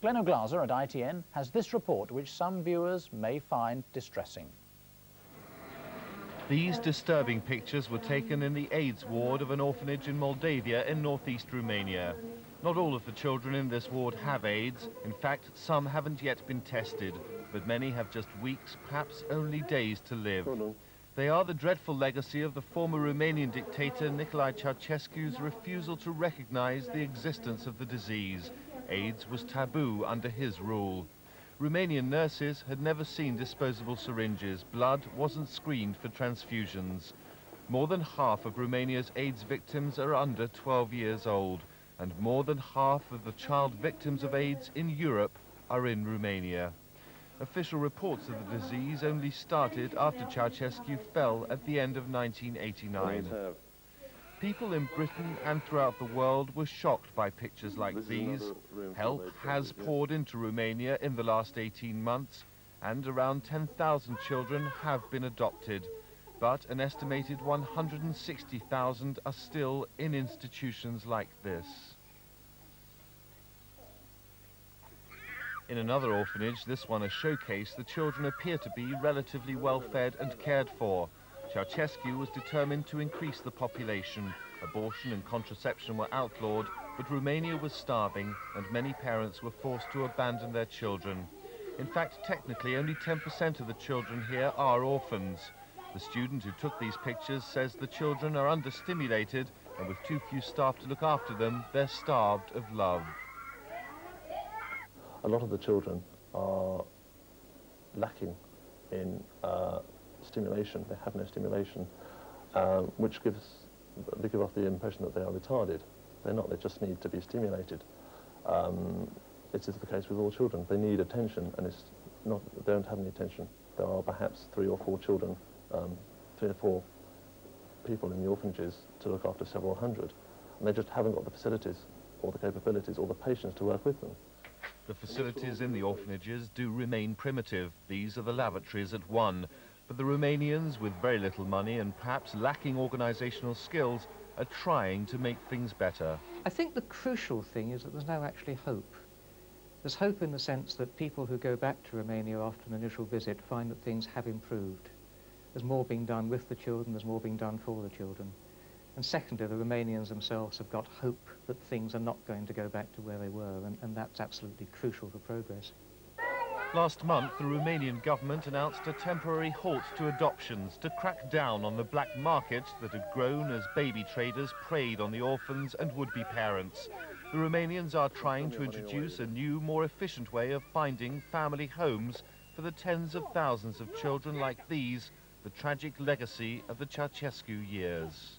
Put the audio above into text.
Glenn O'Glaser at ITN has this report which some viewers may find distressing. These disturbing pictures were taken in the AIDS ward of an orphanage in Moldavia in northeast Romania. Not all of the children in this ward have AIDS. In fact, some haven't yet been tested, but many have just weeks, perhaps only days to live. They are the dreadful legacy of the former Romanian dictator Nicolae Ceausescu's refusal to recognize the existence of the disease. AIDS was taboo under his rule. Romanian nurses had never seen disposable syringes. Blood wasn't screened for transfusions. More than half of Romania's AIDS victims are under 12 years old, and more than half of the child victims of AIDS in Europe are in Romania. Official reports of the disease only started after Ceausescu fell at the end of 1989. People in Britain and throughout the world were shocked by pictures like these. Help has poured into Romania in the last 18 months, and around 10,000 children have been adopted. But an estimated 160,000 are still in institutions like this. In another orphanage, this one a showcase, the children appear to be relatively well fed and cared for. Ceausescu was determined to increase the population. Abortion and contraception were outlawed, but Romania was starving and many parents were forced to abandon their children. In fact, technically only 10% of the children here are orphans. The student who took these pictures says the children are understimulated and with too few staff to look after them, they're starved of love. A lot of the children are lacking in stimulation. They have no stimulation, which they give off the impression that they are retarded. They're not, they just need to be stimulated. It is the case with all children. They need attention, and it's not, they don't have any attention. There are perhaps 3 or 4 children, 3 or 4 people in the orphanages to look after several hundred, and they just haven't got the facilities or the capabilities or the patience to work with them. The facilities in the orphanages do remain primitive. These are the lavatories at one. But the Romanians, with very little money and perhaps lacking organisational skills, are trying to make things better. I think the crucial thing is that there's now actually hope. There's hope in the sense that people who go back to Romania after an initial visit find that things have improved. There's more being done with the children, there's more being done for the children. And secondly, the Romanians themselves have got hope that things are not going to go back to where they were, and that's absolutely crucial for progress. Last month, the Romanian government announced a temporary halt to adoptions to crack down on the black market that had grown as baby traders preyed on the orphans and would-be parents. The Romanians are trying to introduce a new, more efficient way of finding family homes for the tens of thousands of children like these, the tragic legacy of the Ceausescu years.